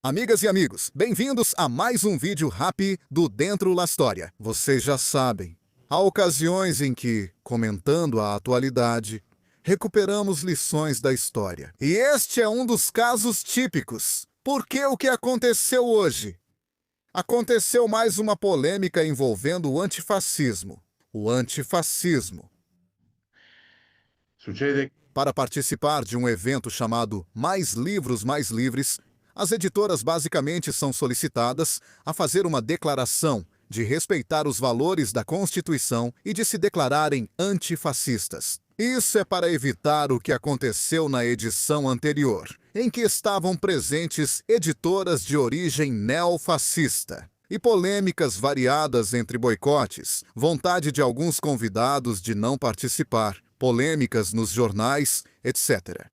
Amigas e amigos, bem-vindos a mais um vídeo rápido do Dentro da História. Vocês já sabem, há ocasiões em que, comentando a atualidade, recuperamos lições da história. E este é um dos casos típicos. Porque o que aconteceu hoje? Aconteceu mais uma polêmica envolvendo o antifascismo. O antifascismo. Succede Para participar de um evento chamado Mais Livros Mais Livres, as editoras basicamente são solicitadas a fazer uma declaração de respeitar os valores da Constituição e de se declararem antifascistas. Isso é para evitar o que aconteceu na edição anterior, em que estavam presentes editoras de origem neofascista. E polêmicas variadas entre boicotes, vontade de alguns convidados de não participar, polêmicas nos jornais, etc.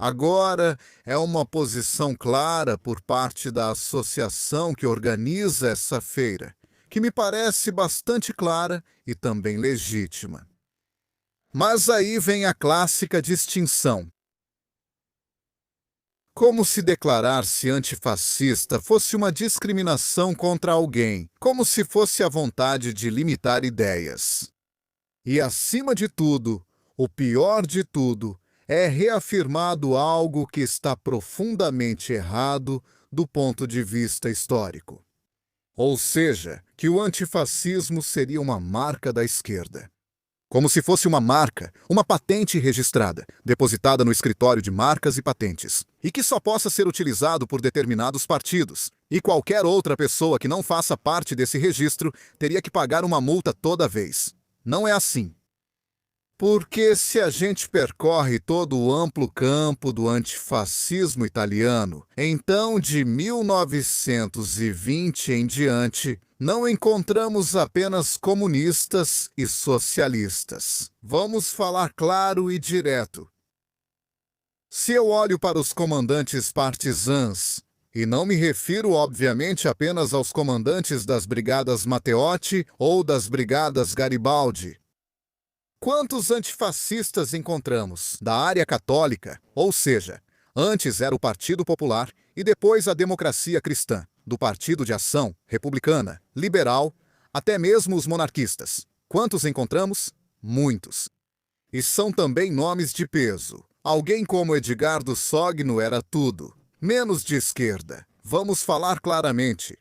Agora é uma posição clara por parte da associação que organiza essa feira, que me parece bastante clara e também legítima. Mas aí vem a clássica distinção. Como se declarar-se antifascista fosse uma discriminação contra alguém, como se fosse a vontade de limitar ideias. E, acima de tudo, o pior de tudo, é reafirmado algo que está profundamente errado do ponto de vista histórico. Ou seja, que o antifascismo seria uma marca da esquerda. Como se fosse uma marca, uma patente registrada, depositada no escritório de marcas e patentes, e que só possa ser utilizado por determinados partidos, e qualquer outra pessoa que não faça parte desse registro teria que pagar uma multa toda vez. Não é assim. Porque se a gente percorre todo o amplo campo do antifascismo italiano, então de 1920 em diante, não encontramos apenas comunistas e socialistas. Vamos falar claro e direto. Se eu olho para os comandantes partisãs, e não me refiro obviamente apenas aos comandantes das brigadas Matteotti ou das brigadas Garibaldi, quantos antifascistas encontramos da área católica, ou seja, antes era o Partido Popular e depois a Democracia Cristã, do Partido de Ação, Republicana, Liberal, até mesmo os monarquistas. Quantos encontramos? Muitos. E são também nomes de peso. Alguém como Edgardo Sogno era tudo, menos de esquerda. Vamos falar claramente.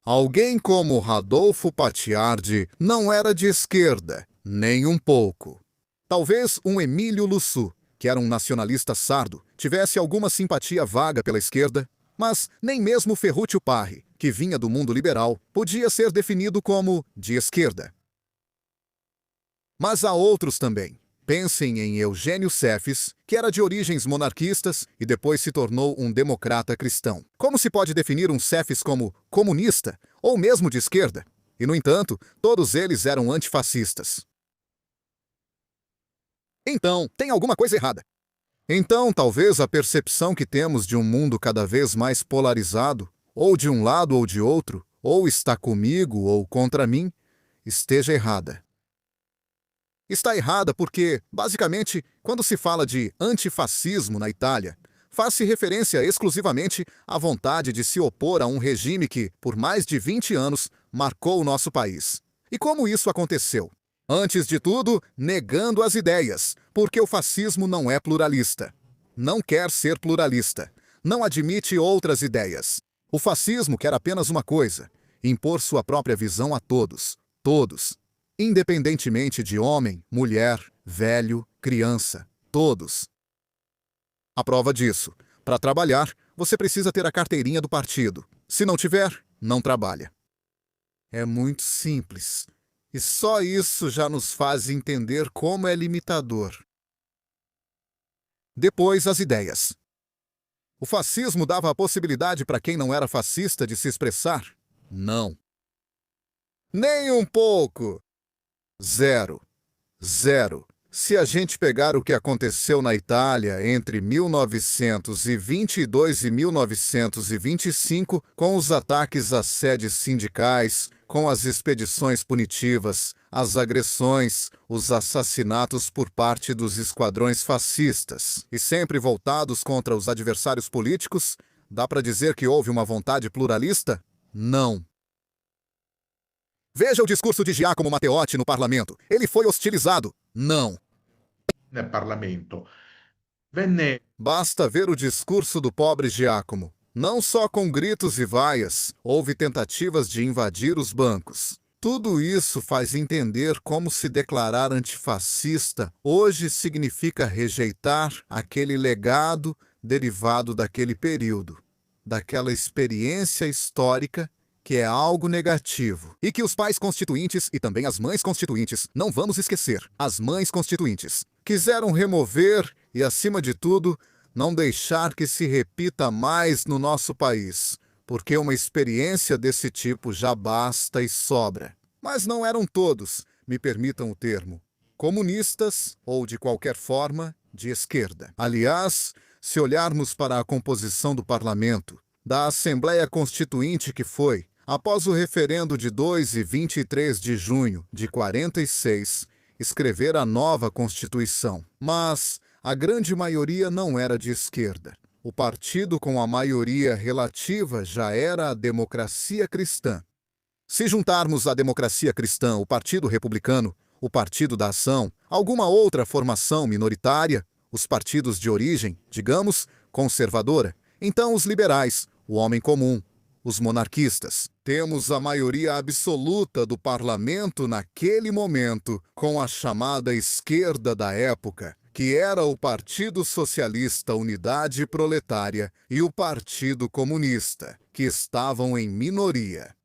Alguém como Radolfo Patiardi não era de esquerda, nem um pouco. Talvez um Emílio Lussu, que era um nacionalista sardo, tivesse alguma simpatia vaga pela esquerda, mas nem mesmo Ferruccio Parri, que vinha do mundo liberal, podia ser definido como de esquerda. Mas há outros também. Pensem em Eugênio Cefes, que era de origens monarquistas e depois se tornou um democrata cristão. Como se pode definir um Cefes como comunista ou mesmo de esquerda? E, no entanto, todos eles eram antifascistas. Então, tem alguma coisa errada. Então, talvez a percepção que temos de um mundo cada vez mais polarizado, ou de um lado ou de outro, ou está comigo ou contra mim, esteja errada. Está errada porque, basicamente, quando se fala de antifascismo na Itália, faz-se referência exclusivamente à vontade de se opor a um regime que, por mais de 20 anos, marcou o nosso país. E como isso aconteceu? Antes de tudo, negando as ideias, porque o fascismo não é pluralista. Não quer ser pluralista. Não admite outras ideias. O fascismo quer apenas uma coisa: impor sua própria visão a todos. Todos. Independentemente de homem, mulher, velho, criança. Todos. A prova disso: para trabalhar, você precisa ter a carteirinha do partido. Se não tiver, não trabalha. É muito simples. E só isso já nos faz entender como é limitador. Depois, as ideias. O fascismo dava a possibilidade para quem não era fascista de se expressar? Não. Nem um pouco. Zero. Zero. Se a gente pegar o que aconteceu na Itália entre 1922 e 1925, com os ataques às sedes sindicais, com as expedições punitivas, as agressões, os assassinatos por parte dos esquadrões fascistas, e sempre voltados contra os adversários políticos, Dá para dizer que houve uma vontade pluralista? Não. Veja o discurso de Giacomo Matteotti no parlamento. Ele foi hostilizado? Não. Nel Parlamento. Venne Basta ver o discurso do pobre Giacomo. Não só com gritos e vaias, houve tentativas de invadir os bancos. Tudo isso faz entender como se declarar antifascista hoje significa rejeitar aquele legado derivado daquele período, daquela experiência histórica que é algo negativo. E que os pais constituintes e também as mães constituintes, não vamos esquecer, as mães constituintes, quiseram remover e, acima de tudo, não deixar que se repita mais no nosso país, porque uma experiência desse tipo já basta e sobra. Mas não eram todos, me permitam o termo, comunistas ou, de qualquer forma, de esquerda. Aliás, se olharmos para a composição do parlamento, da Assembleia Constituinte que foi, após o referendo de 2 e 23 de junho de 46, escrever a nova Constituição. Mas a grande maioria não era de esquerda. O partido com a maioria relativa já era a Democracia Cristã. Se juntarmos à Democracia Cristã o Partido Republicano, o Partido da Ação, alguma outra formação minoritária, os partidos de origem, digamos, conservadora, então os liberais, o homem comum, os monarquistas. Temos a maioria absoluta do parlamento naquele momento, com a chamada esquerda da época, que era o Partido Socialista Unidade Proletária e o Partido Comunista, que estavam em minoria.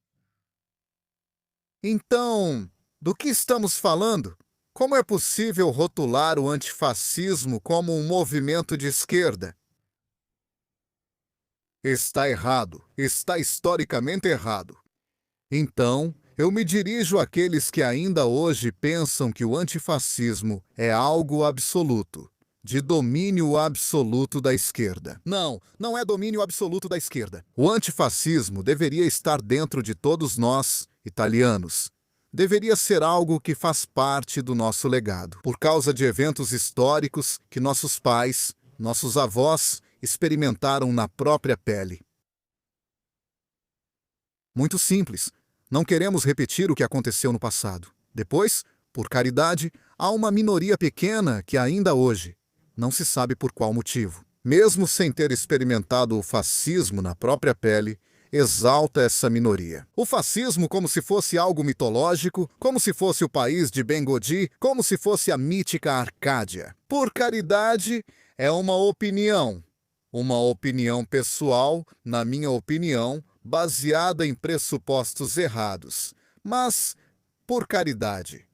Então, do que estamos falando? Como é possível rotular o antifascismo como um movimento de esquerda? Está errado, está historicamente errado. Então, eu me dirijo àqueles que ainda hoje pensam que o antifascismo é algo absoluto, de domínio absoluto da esquerda. Não, não é domínio absoluto da esquerda. O antifascismo deveria estar dentro de todos nós, italianos. Deveria ser algo que faz parte do nosso legado, por causa de eventos históricos que nossos pais, nossos avós, experimentaram na própria pele. Muito simples. Não queremos repetir o que aconteceu no passado. Depois, por caridade, há uma minoria pequena que ainda hoje, não se sabe por qual motivo, mesmo sem ter experimentado o fascismo na própria pele, exalta essa minoria. O fascismo como se fosse algo mitológico, como se fosse o país de Bengodi, como se fosse a mítica Arcádia. Por caridade, é uma opinião pessoal, na minha opinião, baseada em pressupostos errados, mas por caridade.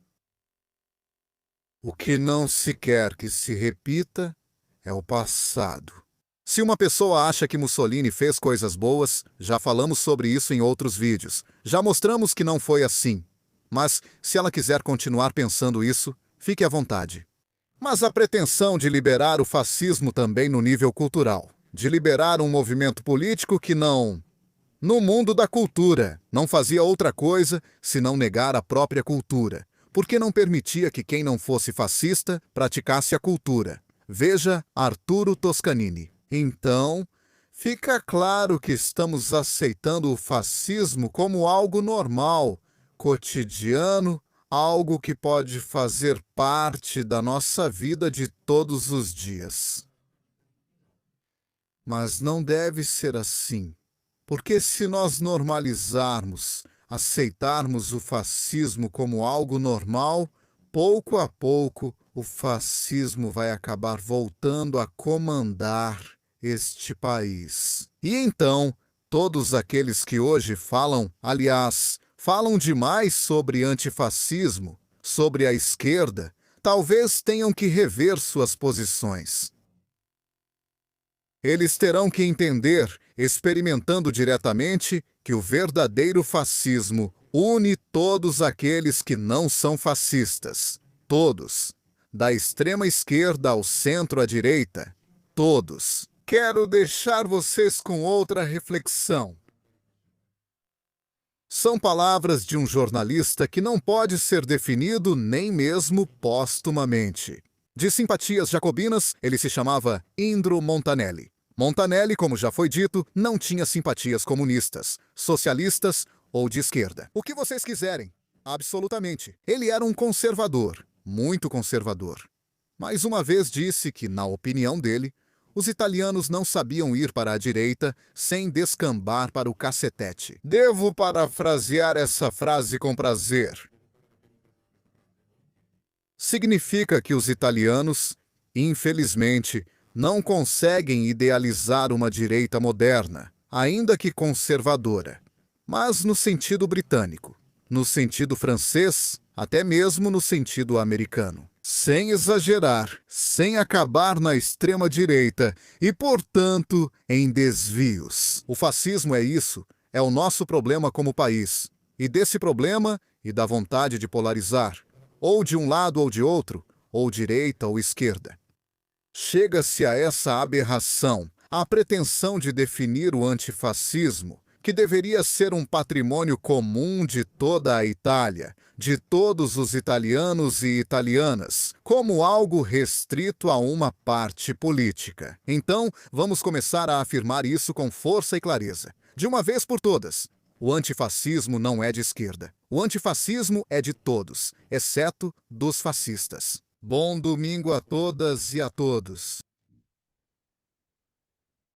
O que não se quer que se repita é o passado. Se uma pessoa acha que Mussolini fez coisas boas, já falamos sobre isso em outros vídeos. Já mostramos que não foi assim. Mas, se ela quiser continuar pensando isso, fique à vontade. Mas a pretensão de liberar o fascismo também no nível cultural, de liberar um movimento político que não, no mundo da cultura, não fazia outra coisa senão negar a própria cultura, porque não permitia que quem não fosse fascista praticasse a cultura. Veja Arturo Toscanini. Então, fica claro que estamos aceitando o fascismo como algo normal, cotidiano, algo que pode fazer parte da nossa vida de todos os dias. Mas não deve ser assim, porque se nós normalizarmos, aceitarmos o fascismo como algo normal, pouco a pouco o fascismo vai acabar voltando a comandar este país. E então, todos aqueles que hoje falam, aliás, falam demais sobre antifascismo, sobre a esquerda, talvez tenham que rever suas posições. Eles terão que entender, experimentando diretamente, que o verdadeiro fascismo une todos aqueles que não são fascistas. Todos. Da extrema esquerda ao centro à direita. Todos. Quero deixar vocês com outra reflexão. São palavras de um jornalista que não pode ser definido nem mesmo póstumamente. De simpatias jacobinas, ele se chamava Indro Montanelli. Montanelli, como já foi dito, não tinha simpatias comunistas, socialistas ou de esquerda. O que vocês quiserem, absolutamente. Ele era um conservador, muito conservador. Mais uma vez disse que, na opinião dele, os italianos não sabiam ir para a direita sem descambar para o cacetete. Devo parafrasear essa frase com prazer. Significa que os italianos, infelizmente, não conseguem idealizar uma direita moderna, ainda que conservadora, mas no sentido britânico, no sentido francês, até mesmo no sentido americano. Sem exagerar, sem acabar na extrema-direita e, portanto, em desvios. O fascismo é isso, é o nosso problema como país. E desse problema e da vontade de polarizar, ou de um lado ou de outro, ou direita ou esquerda. Chega-se a essa aberração, a pretensão de definir o antifascismo, que deveria ser um patrimônio comum de toda a Itália, de todos os italianos e italianas, como algo restrito a uma parte política. Então, vamos começar a afirmar isso com força e clareza. De uma vez por todas, o antifascismo não é de esquerda. O antifascismo é de todos, exceto dos fascistas. Bom domingo a todas e a todos.